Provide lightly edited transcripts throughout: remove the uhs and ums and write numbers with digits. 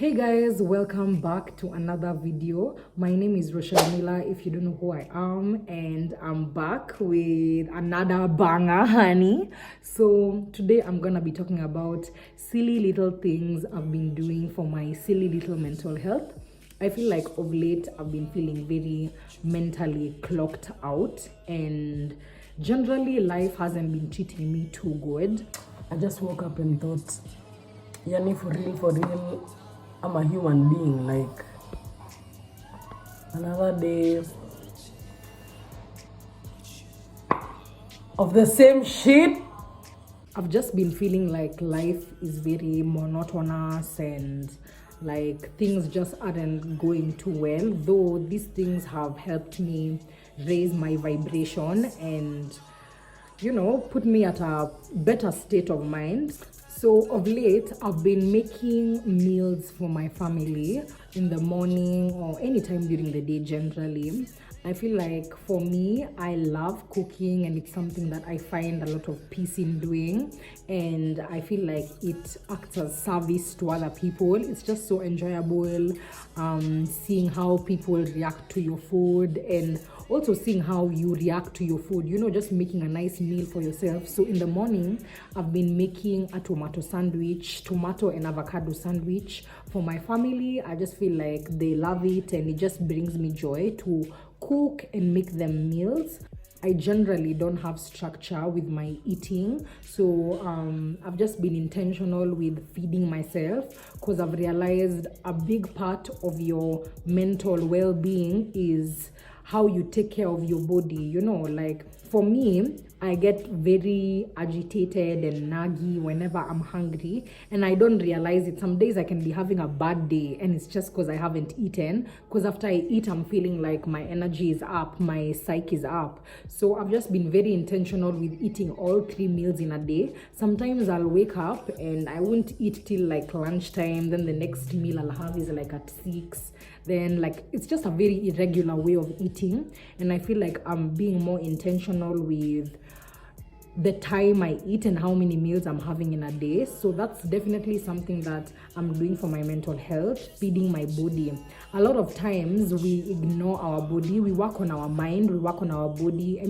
Hey guys, welcome back to another video. My name is Rochelle Miller, if you don't know who I am, and I'm back with another banger, honey. So today I'm gonna be talking about silly little things I've been doing for my silly little mental health. I feel like of late I've been feeling very mentally clocked out, and generally life hasn't been treating me too good. I just woke up and thought, Yani, for real, I'm a human being. Like, another day of the same shit. I've just been feeling like life is very monotonous and like things just aren't going too well, though these things have helped me raise my vibration and put me at a better state of mind. So of late, I've been making meals for my family in the morning or anytime during the day generally. I feel like for me, I love cooking and it's something that I find a lot of peace in doing. And I feel like it acts as service to other people. It's just so enjoyable seeing how people react to your food and also seeing how you react to your food, just making a nice meal for yourself. So in the morning, I've been making a tomato and avocado sandwich for my family. I just feel like they love it and it just brings me joy to cook and make them meals. I generally don't have structure with my eating, so I've just been intentional with feeding myself because I've realized a big part of your mental well-being is how you take care of your body. Like for me, I get very agitated and naggy whenever I'm hungry and I don't realize it. Some days I can be having a bad day and it's just because I haven't eaten, because after I eat I'm feeling like my energy is up, my psyche is up. So I've just been very intentional with eating all 3 meals in a day. Sometimes I'll wake up and I won't eat till like lunchtime, then the next meal I'll have is like at 6. Then like it's just a very irregular way of eating, and I feel like I'm being more intentional with the time I eat and how many meals I'm having in a day. So that's definitely something that I'm doing for my mental health, feeding my body. A lot of times we ignore our body, we work on our mind, we work on our body.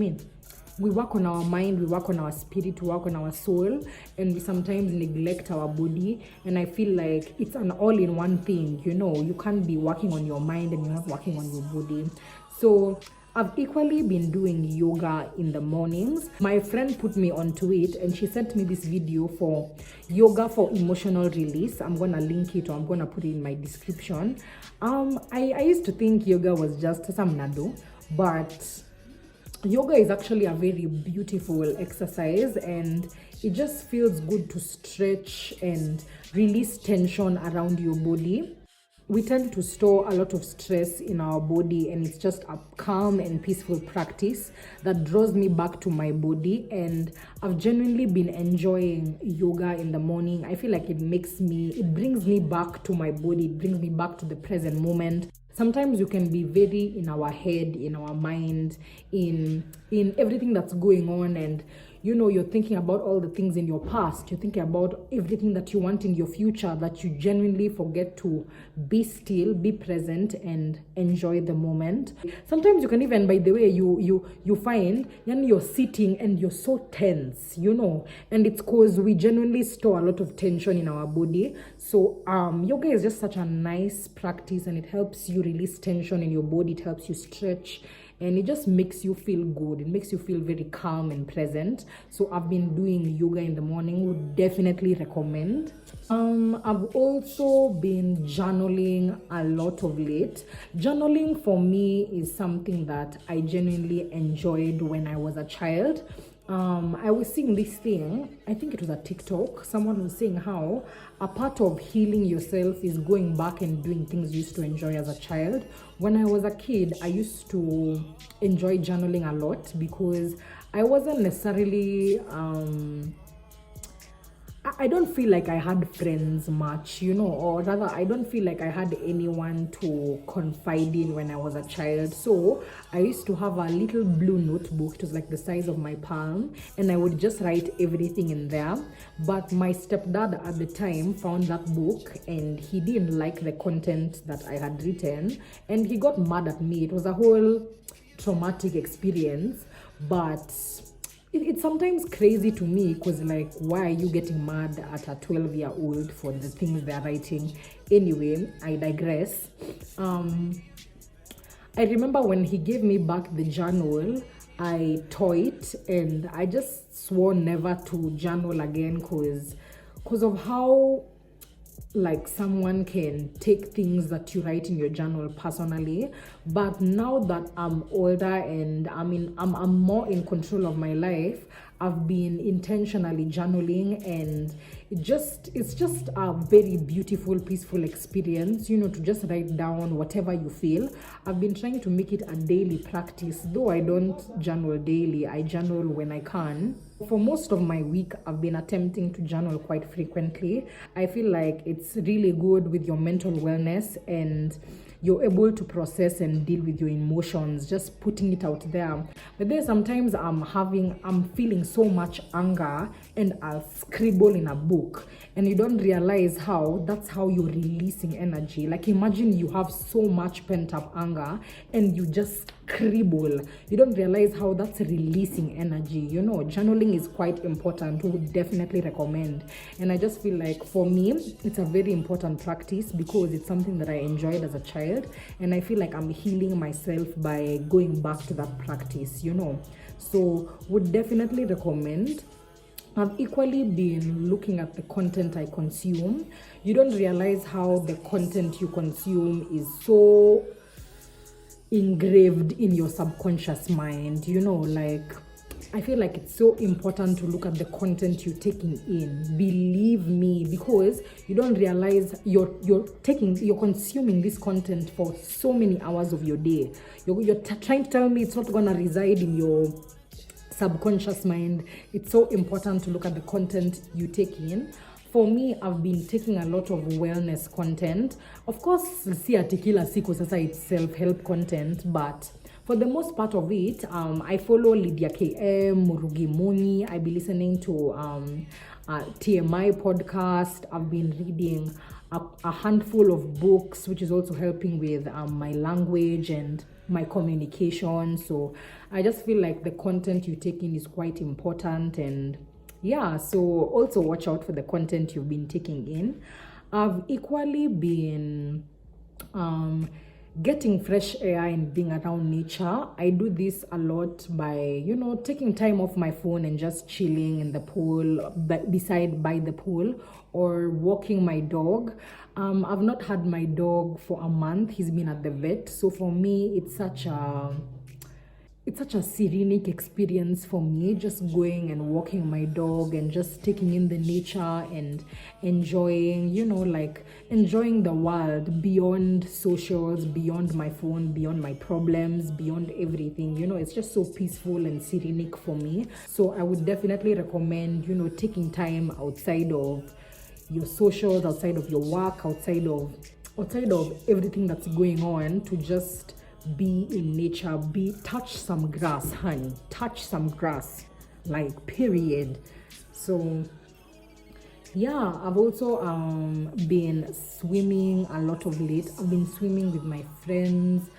We work on our mind, we work on our spirit, we work on our soul, and we sometimes neglect our body. And I feel like it's an all-in-one thing, you can't be working on your mind and you're not working on your body. So I've equally been doing yoga in the mornings. My friend put me onto it and she sent me this video for yoga for emotional release. I'm gonna link it or I'm gonna put it in my description. I used to think yoga was just some nado, but yoga is actually a very beautiful exercise and it just feels good to stretch and release tension around your body. We tend to store a lot of stress in our body and it's just a calm and peaceful practice that draws me back to my body, and I've genuinely been enjoying yoga in the morning. I feel like it brings me back to my body, it brings me back to the present moment. Sometimes you can be very in our head, in our mind, in everything that's going on, and you're thinking about all the things in your past, you're thinking about everything that you want in your future, that you genuinely forget to be still, be present and enjoy the moment. Sometimes you can even, by the way, you find you're sitting and you're so tense, and it's because we genuinely store a lot of tension in our body. So yoga is just such a nice practice and it helps you release tension in your body, it helps you stretch, and it just makes you feel good. It makes you feel very calm and present. So I've been doing yoga in the morning, would definitely recommend. I've also been journaling a lot of late. Journaling for me is something that I genuinely enjoyed when I was a child. I was seeing this thing, I think it was a TikTok, someone was saying how a part of healing yourself is going back and doing things you used to enjoy as a child. When I was a kid, I used to enjoy journaling a lot because I wasn't necessarily I don't feel like I had friends much, or rather, I don't feel like I had anyone to confide in when I was a child. So I used to have a little blue notebook. It was like the size of my palm, and I would just write everything in there. But my stepdad at the time found that book, and he didn't like the content that I had written, and he got mad at me. It was a whole traumatic experience, but it's sometimes crazy to me because, like, why are you getting mad at a 12-year-old for the things they're writing? Anyway, I digress. I remember when he gave me back the journal, I tore it and I just swore never to journal again because of how, like, someone can take things that you write in your journal personally. But now that I'm older and I'm more in control of my life, I've been intentionally journaling, and it's just a very beautiful, peaceful experience, to just write down whatever you feel. I've been trying to make it a daily practice, though I don't journal daily. I journal when I can. For most of my week, I've been attempting to journal quite frequently. I feel like it's really good with your mental wellness, and you're able to process and deal with your emotions, just putting it out there. But then sometimes I'm feeling so much anger, and I'll scribble in a book, and you don't realize how that's how you're releasing energy. Like, imagine you have so much pent up anger and you just scribble. You don't realize how that's releasing energy. Journaling is quite important. We would definitely recommend. And I just feel like for me, it's a very important practice because it's something that I enjoyed as a child, and I feel like I'm healing myself by going back to that practice. So would definitely recommend. I've equally been looking at the content I consume. You don't realize how the content you consume is so engraved in your subconscious mind. Like, I feel like it's so important to look at the content you're taking in. Believe me, because you don't realize you're consuming this content for so many hours of your day. You're trying to tell me it's not gonna reside in your subconscious mind. It's so important to look at the content you take in. For me, I've been taking a lot of wellness content. Of course, si ati kila siku sasa it's self-help content, but for the most part of it, I follow Lydia KM, Murugi Muni. I've been listening to TMI podcast. I've been reading a handful of books, which is also helping with my language and my communication. So I just feel like the content you take in is quite important, and yeah, so also watch out for the content you've been taking in. I've equally been getting fresh air and being around nature. I do this a lot by, taking time off my phone and just chilling in the pool, by the pool, or walking my dog. I've not had my dog for a month. He's been at the vet. So for me, it's such a serenic experience for me, just going and walking my dog and just taking in the nature and enjoying, enjoying the world beyond socials, beyond my phone, beyond my problems, beyond everything. It's just so peaceful and serenic for me. So I would definitely recommend, taking time outside of your socials, outside of your work, outside of everything that's going on, to just be in nature, touch some grass, honey, touch some grass, like, period. So yeah, I've also been swimming a lot of late. I've been swimming with my friends.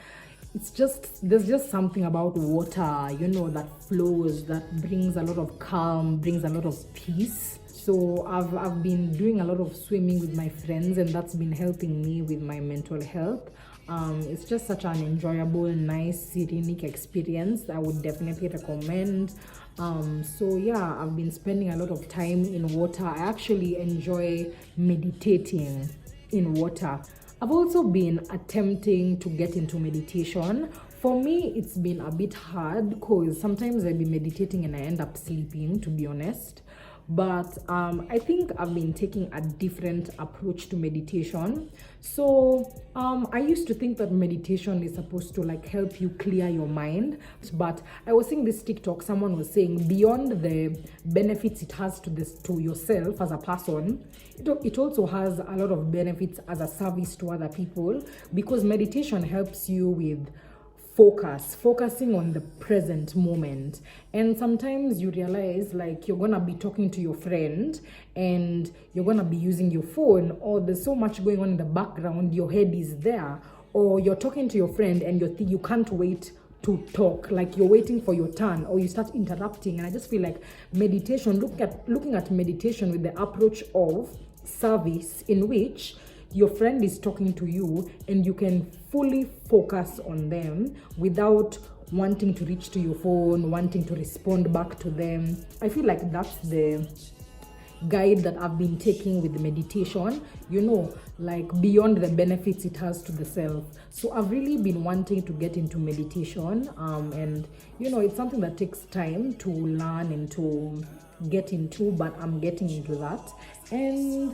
There's just something about water, that flows, that brings a lot of calm, brings a lot of peace. So I've been doing a lot of swimming with my friends, and that's been helping me with my mental health. It's just such an enjoyable, nice, serenic experience. I would definitely recommend. So yeah, I've been spending a lot of time in water. I actually enjoy meditating in water. I've also been attempting to get into meditation. For me, it's been a bit hard because sometimes I'll be meditating and I end up sleeping, to be honest. but I think I've been taking a different approach to meditation. So I used to think that meditation is supposed to like help you clear your mind, but I was seeing this TikTok, someone was saying beyond the benefits it has to yourself as a person, it also has a lot of benefits as a service to other people, because meditation helps you with focusing on the present moment. And sometimes you realize like you're gonna be talking to your friend and you're gonna be using your phone, or there's so much going on in the background, your head is there, or you're talking to your friend and you can't wait to talk, like you're waiting for your turn, or you start interrupting. And I just feel like meditation, looking at meditation with the approach of service, in which your friend is talking to you and you can fully focus on them without wanting to reach to your phone, wanting to respond back to them. I feel like that's the guide that I've been taking with the meditation, like beyond the benefits it has to the self. So I've really been wanting to get into meditation, and it's something that takes time to learn and to get into, but I'm getting into that. And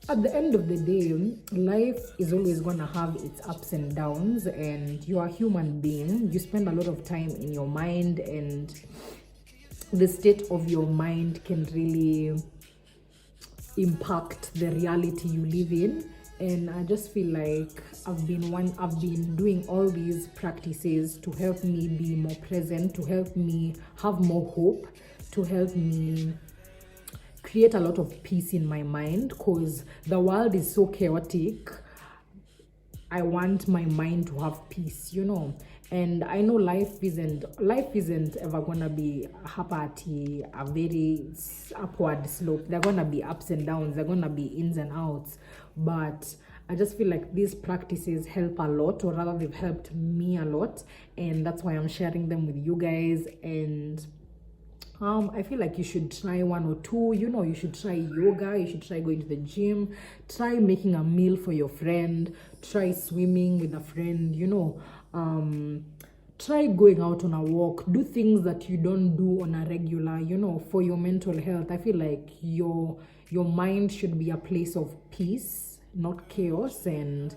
at the end of the day, life is always gonna have its ups and downs, and you're a human being. You spend a lot of time in your mind, and the state of your mind can really impact the reality you live in. And I just feel like I've been doing all these practices to help me be more present, to help me have more hope, to help me create a lot of peace in my mind, because the world is so chaotic. I want my mind to have peace, And I know life isn't ever gonna be a very upward slope. There are gonna be ups and downs, there are gonna be ins and outs. But I just feel like these practices help a lot, or rather they've helped me a lot, and that's why I'm sharing them with you guys. And I feel like you should try one or two. You should try yoga, you should try going to the gym, try making a meal for your friend, try swimming with a friend, try going out on a walk, do things that you don't do on a regular, for your mental health. I feel like your mind should be a place of peace, not chaos. And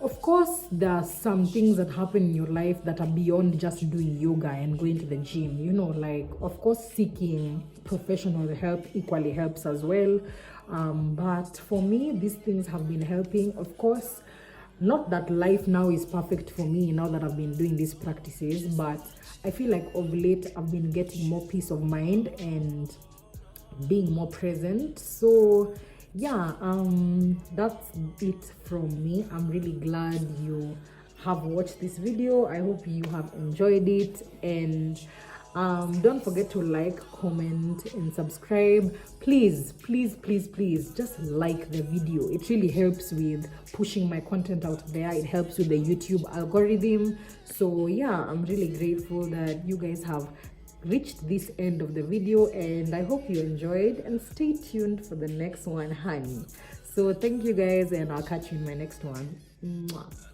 of course, there are some things that happen in your life that are beyond just doing yoga and going to the gym. Like, of course, seeking professional help equally helps as well. But for me, these things have been helping. Of course, not that life now is perfect for me now that I've been doing these practices, but I feel like of late I've been getting more peace of mind and being more present. So that's it from me. I'm really glad you have watched this video. I hope you have enjoyed it, and don't forget to like, comment, and subscribe. Please just like the video. It really helps with pushing my content out there. It helps with the YouTube algorithm. So I'm really grateful that you guys have reached this end of the video, and I hope you enjoyed, and stay tuned for the next one, honey. So thank you guys, and I'll catch you in my next one. Mwah.